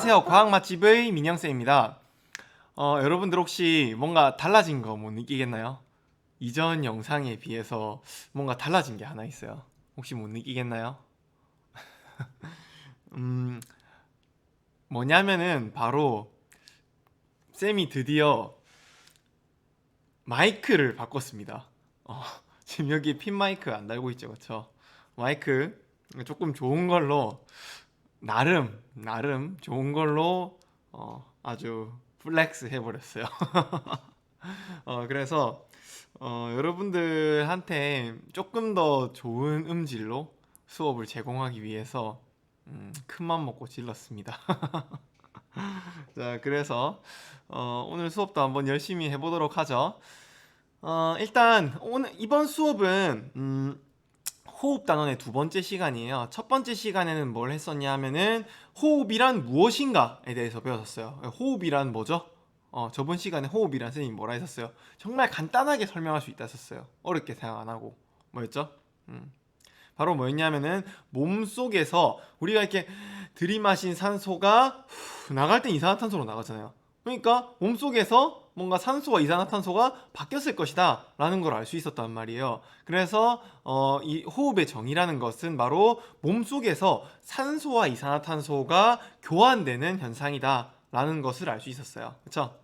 안녕하세요. 과학 맛집의 민영쌤입니다. 여러분들 혹시 뭔가 달라진 거 못 느끼겠나요? 이전 영상에 비해서 뭔가 달라진 게 하나 있어요. 혹시 못 느끼겠나요? 음, 뭐냐면은 바로 쌤이 드디어 마이크를 바꿨습니다. 지금 여기 핀 마이크 안 달고 있죠, 그쵸? 마이크 조금 좋은 걸로 나름 좋은 걸로 아주 플렉스 해버렸어요. 그래서 여러분들한테 조금 더 좋은 음질로 수업을 제공하기 위해서 큰맘 먹고 질렀습니다. 자, 그래서 오늘 수업도 한번 열심히 해보도록 하죠. 일단 오늘 이번 수업은 호흡 단원의 두 번째 시간이에요. 첫 번째 시간에는 뭘 했었냐 하면은 호흡이란 무엇인가에 대해서 배웠었어요. 호흡이란 뭐죠? 저번 시간에 호흡이란 선생님이 뭐라 했었어요? 정말 간단하게 설명할 수 있다 했었어요. 어렵게 생각 안 하고. 뭐였죠? 바로 뭐였냐면은 몸속에서 우리가 이렇게 들이마신 산소가 나갈 땐 이산화탄소로 나가잖아요. 그러니까 몸속에서 뭔가 산소와 이산화탄소가 바뀌었을 것이다 라는 걸 알 수 있었단 말이에요. 그래서 이 호흡의 정의라는 것은 바로 몸속에서 산소와 이산화탄소가 교환되는 현상이다 라는 것을 알 수 있었어요. 그쵸?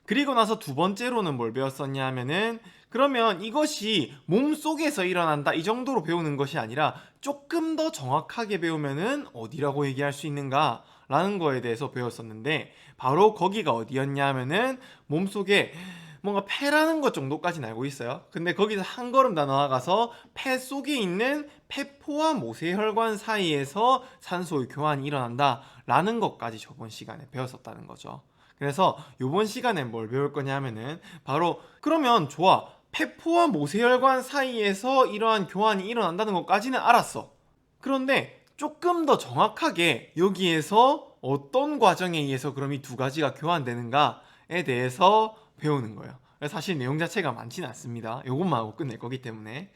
그리고 나서 두 번째로는 뭘 배웠었냐 하면은 그러면 이것이 몸속에서 일어난다 이 정도로 배우는 것이 아니라 조금 더 정확하게 배우면은 어디라고 얘기할 수 있는가 라는 거에 대해서 배웠었는데 바로 거기가 어디였냐 하면은 몸속에 뭔가 폐라는 것 정도까지는 알고 있어요. 근데 거기서 한 걸음 더 나아가서 폐 속에 있는 폐포와 모세혈관 사이에서 산소의 교환이 일어난다 라는 것까지 저번 시간에 배웠었다는 거죠. 그래서 이번 시간에 뭘 배울 거냐 하면은 바로 그러면 좋아, 폐포와 모세혈관 사이에서 이러한 교환이 일어난다는 것까지는 알았어. 그런데 조금 더 정확하게 여기에서 어떤 과정에 의해서 그럼 이 두 가지가 교환되는가에 대해서 배우는 거예요. 사실 내용 자체가 많지는 않습니다. 이것만 하고 끝낼 거기 때문에.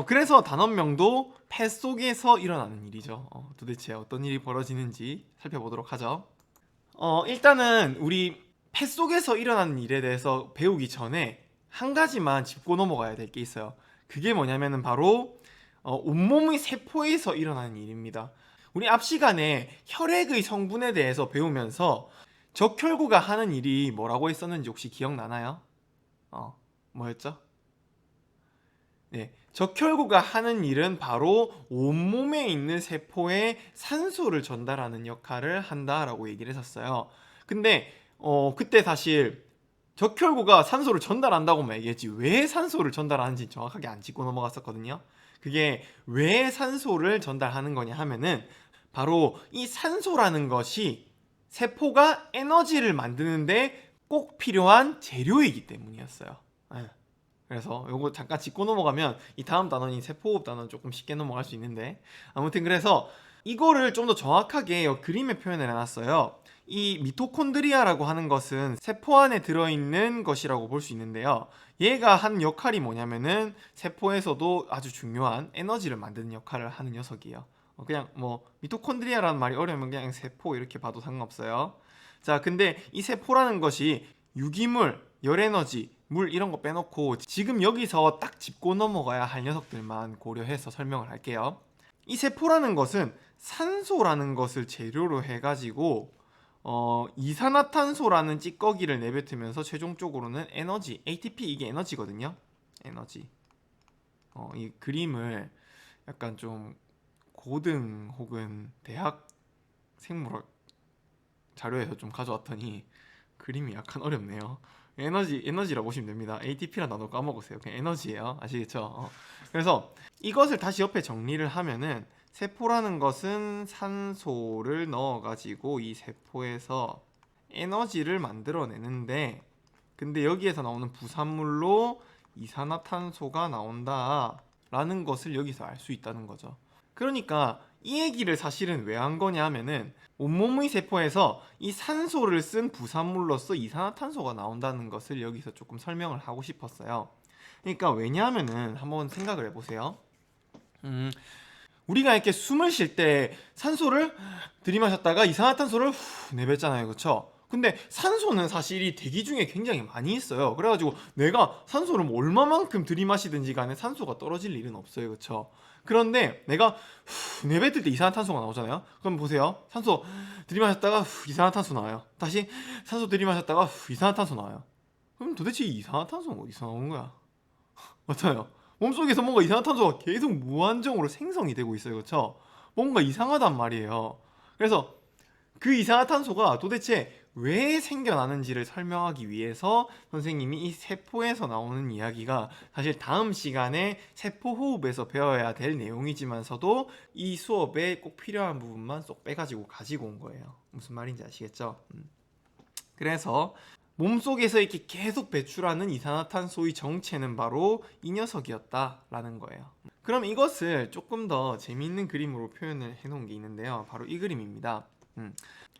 그래서 단원명도 폐 속에서 일어나는 일이죠. 도대체 어떤 일이 벌어지는지 살펴보도록 하죠. 일단은 우리 폐 속에서 일어나는 일에 대해서 배우기 전에 한 가지만 짚고 넘어가야 될 게 있어요. 그게 뭐냐면은 바로 온몸의 세포에서 일어나는 일입니다. 우리 앞 시간에 혈액의 성분에 대해서 배우면서 적혈구가 하는 일이 뭐라고 했었는지 혹시 기억나나요? 뭐였죠? 네, 적혈구가 하는 일은 바로 온몸에 있는 세포에 산소를 전달하는 역할을 한다라고 얘기를 했었어요. 근데 그때 사실 적혈구가 산소를 전달한다고만 얘기했지 왜 산소를 전달하는지 정확하게 안 짚고 넘어갔었거든요. 그게 왜 산소를 전달하는 거냐 하면은 바로 이 산소라는 것이 세포가 에너지를 만드는데 꼭 필요한 재료이기 때문이었어요. 예. 그래서 요거 잠깐 짚고 넘어가면 이 다음 단원인 세포호흡 단원 조금 쉽게 넘어갈 수 있는데 아무튼 그래서 이거를 좀 더 정확하게 그림에 표현을 해놨어요. 이 미토콘드리아라고 하는 것은 세포 안에 들어있는 것이라고 볼 수 있는데요. 얘가 하는 역할이 뭐냐면은 세포에서도 아주 중요한 에너지를 만드는 역할을 하는 녀석이에요. 그냥 뭐 미토콘드리아라는 말이 어려우면 그냥 세포 이렇게 봐도 상관없어요. 자, 근데 이 세포라는 것이 유기물, 열에너지, 물 이런 거 빼놓고 지금 여기서 딱 짚고 넘어가야 할 녀석들만 고려해서 설명을 할게요. 이 세포라는 것은 산소라는 것을 재료로 해가지고 이산화탄소라는 찌꺼기를 내뱉으면서 최종적으로는 에너지, ATP 이게 에너지거든요. 에너지. 이 그림을 약간 좀 고등 혹은 대학 생물학 자료에서 좀 가져왔더니 그림이 약간 어렵네요. 에너지라고 보시면 됩니다. ATP란 단어 까먹으세요. 그냥 에너지예요. 아시겠죠? 그래서 이것을 다시 옆에 정리를 하면은 세포라는 것은 산소를 넣어가지고 이 세포에서 에너지를 만들어내는데 근데 여기에서 나오는 부산물로 이산화탄소가 나온다라는 것을 여기서 알 수 있다는 거죠. 그러니까 이 얘기를 사실은 왜 한 거냐 하면은 온몸의 세포에서 이 산소를 쓴 부산물로서 이산화탄소가 나온다는 것을 여기서 조금 설명을 하고 싶었어요. 그러니까 왜냐하면은 한번 생각을 해보세요. 음, 우리가 이렇게 숨을 쉴 때 산소를 들이마셨다가 이산화탄소를 내뱉잖아요. 그렇죠? 근데 산소는 사실 이 대기 중에 굉장히 많이 있어요. 그래가지고 내가 산소를 뭐 얼마만큼 들이마시든지 간에 산소가 떨어질 일은 없어요. 그렇죠? 그런데 내가 내뱉을 때 이산화탄소가 나오잖아요. 그럼 보세요. 산소 들이마셨다가 이산화탄소 나와요. 다시 산소 들이마셨다가 이산화탄소 나와요. 그럼 도대체 이 이산화탄소는 어디서 나오는 거야? 맞아요. 몸속에서 뭔가 이산화탄소가 계속 무한정으로 생성이 되고 있어요. 그렇죠? 뭔가 이상하단 말이에요. 그래서 그 이산화탄소가 도대체 왜 생겨나는지를 설명하기 위해서 선생님이 이 세포에서 나오는 이야기가 사실 다음 시간에 세포호흡에서 배워야 될 내용이지만서도 이 수업에 꼭 필요한 부분만 쏙 빼가지고 가지고 온 거예요. 무슨 말인지 아시겠죠? 그래서 몸속에서 이렇게 계속 배출하는 이산화탄소의 정체는 바로 이 녀석이었다라는 거예요. 그럼 이것을 조금 더 재미있는 그림으로 표현을 해놓은 게 있는데요. 바로 이 그림입니다.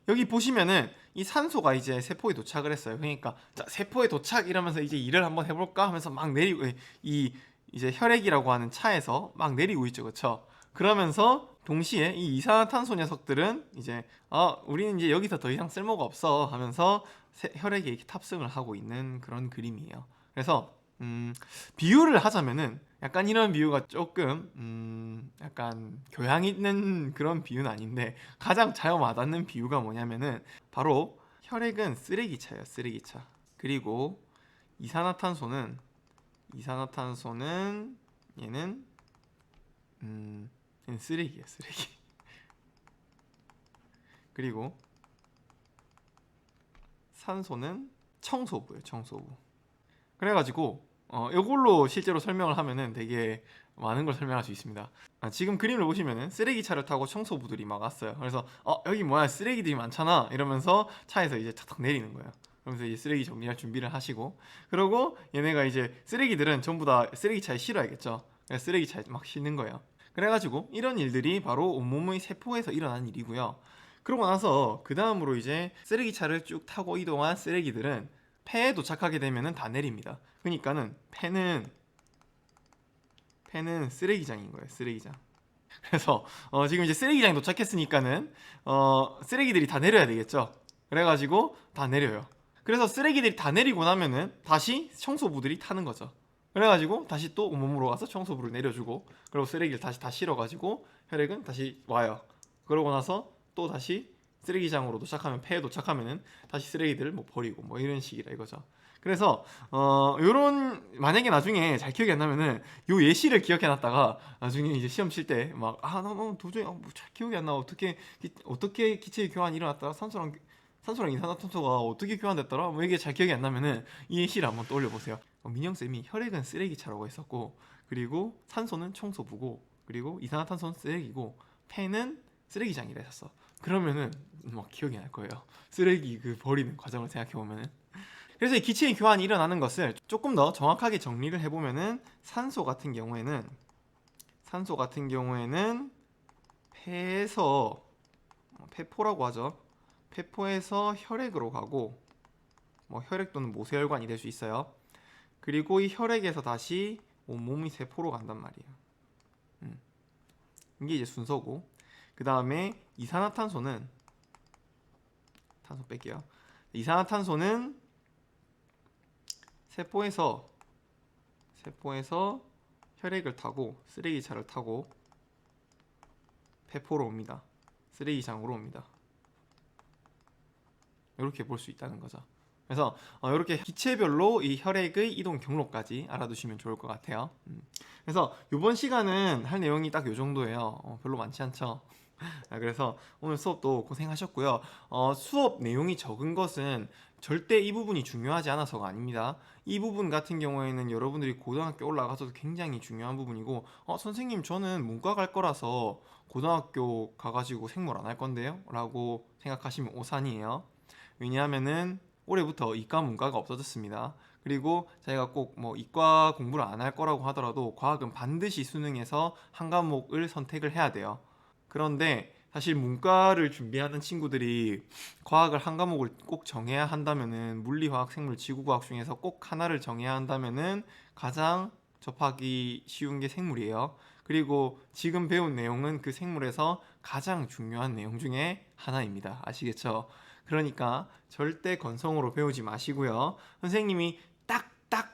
여기 보시면은 이 산소가 이제 세포에 도착을 했어요. 그러니까 자, 세포에 도착 이러면서 이제 일을 한번 해볼까 하면서 막 내리고 이 이제 혈액이라고 하는 차에서 막 내리고 있죠, 그렇죠? 그러면서 동시에 이 이산화탄소 녀석들은 이제 우리는 이제 여기서 더 이상 쓸모가 없어 하면서 혈액에 이렇게 탑승을 하고 있는 그런 그림이에요. 그래서 비유를 하자면은 약간 이런 비유가 조금 약간 교양 있는 그런 비유는 아닌데 가장 잘 와닿는 비유가 뭐냐면은 바로 혈액은 쓰레기차예요. 쓰레기차. 그리고 이산화탄소는 얘는 얘는 쓰레기예요. 쓰레기. 그리고 산소는 청소부예요. 청소부. 그래가지고 이걸로 실제로 설명을 하면은 되게 많은 걸 설명할 수 있습니다. 지금 그림을 보시면은 쓰레기차를 타고 청소부들이 막 왔어요. 그래서 여기 뭐야 쓰레기들이 많잖아 이러면서 차에서 이제 탁탁 내리는 거예요. 그러면서 이제 쓰레기 정리할 준비를 하시고 그러고 얘네가 이제 쓰레기들은 전부 다 쓰레기차에 실어야겠죠. 그래서 쓰레기차에 막 싣는 거예요. 그래가지고 이런 일들이 바로 온몸의 세포에서 일어나는 일이고요. 그러고 나서 그 다음으로 이제 쓰레기차를 쭉 타고 이동한 쓰레기들은 폐에 도착하게 되면은 다 내립니다. 그러니까는 폐는 쓰레기장인 거예요. 쓰레기장. 그래서 지금 이제 쓰레기장에 도착했으니까는 쓰레기들이 다 내려야 되겠죠. 그래가지고 다 내려요. 그래서 쓰레기들이 다 내리고 나면은 다시 청소부들이 타는 거죠. 그래가지고 다시 또 온몸으로 가서 청소부를 내려주고 그리고 쓰레기를 다시 다 실어가지고 혈액은 다시 와요. 그러고 나서 또 다시 쓰레기장으로 도착하면 폐에 도착하면은 다시 쓰레기들을 뭐 버리고 뭐 이런 식이라 이거죠. 그래서 요런 만약에 나중에 잘 기억이 안 나면은 요 예시를 기억해 놨다가 나중에 이제 시험 칠 때 막 나 도저히 뭐잘 기억이 안 나. 어떻게 기체의 교환이 일어났더라. 산소랑 이산화탄소가 어떻게 교환됐더라. 뭐 이게 잘 기억이 안 나면은 이 예시를 한번 떠올려 보세요. 민영 쌤이 혈액은 쓰레기차라고 했었고 그리고 산소는 청소부고 그리고 이산화탄소는 쓰레기고 폐는 쓰레기장이라 했었어. 그러면은 막 기억이 날 거예요. 쓰레기 그 버리는 과정을 생각해 보면은. 그래서 이 기체의 교환이 일어나는 것을 조금 더 정확하게 정리를 해보면은 산소 같은 경우에는 폐에서 폐포라고 하죠. 폐포에서 혈액으로 가고 뭐 혈액 또는 모세혈관이 될 수 있어요. 그리고 이 혈액에서 다시 온몸의 세포로 간단 말이에요. 이게 이제 순서고 그 다음에 이산화탄소는 탄소 뺄게요. 이산화탄소는 세포에서 혈액을 타고 쓰레기차를 타고 폐포로 옵니다. 쓰레기장으로 옵니다. 이렇게 볼 수 있다는 거죠. 그래서 이렇게 기체별로 이 혈액의 이동 경로까지 알아두시면 좋을 것 같아요. 그래서 이번 시간은 할 내용이 딱 요 정도예요. 별로 많지 않죠. 그래서 오늘 수업도 고생하셨고요. 수업 내용이 적은 것은 절대 이 부분이 중요하지 않아서가 아닙니다. 이 부분 같은 경우에는 여러분들이 고등학교 올라가서도 굉장히 중요한 부분이고 선생님 저는 문과 갈 거라서 고등학교 가가지고 생물 안 할 건데요? 라고 생각하시면 오산이에요. 왜냐하면은 올해부터 이과 문과가 없어졌습니다. 그리고 저희가 꼭 뭐 이과 공부를 안 할 거라고 하더라도 과학은 반드시 수능에서 한 과목을 선택을 해야 돼요. 그런데 사실 문과를 준비하는 친구들이 과학을 한 과목을 꼭 정해야 한다면은 물리, 화학, 생물, 지구과학 중에서 꼭 하나를 정해야 한다면은 가장 접하기 쉬운 게 생물이에요. 그리고 지금 배운 내용은 그 생물에서 가장 중요한 내용 중에 하나입니다. 아시겠죠? 그러니까 절대 건성으로 배우지 마시고요. 선생님이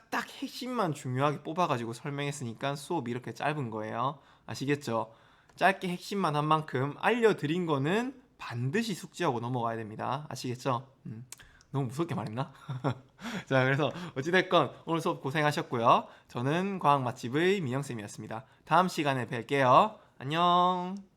딱 핵심만 중요하게 뽑아가지고 설명했으니까 수업이 이렇게 짧은 거예요. 아시겠죠? 짧게 핵심만 한 만큼 알려드린 거는 반드시 숙지하고 넘어가야 됩니다. 아시겠죠? 너무 무섭게 말했나? 자, 그래서 어찌됐건 오늘 수업 고생하셨고요. 저는 과학 맛집의 민영쌤이었습니다. 다음 시간에 뵐게요. 안녕.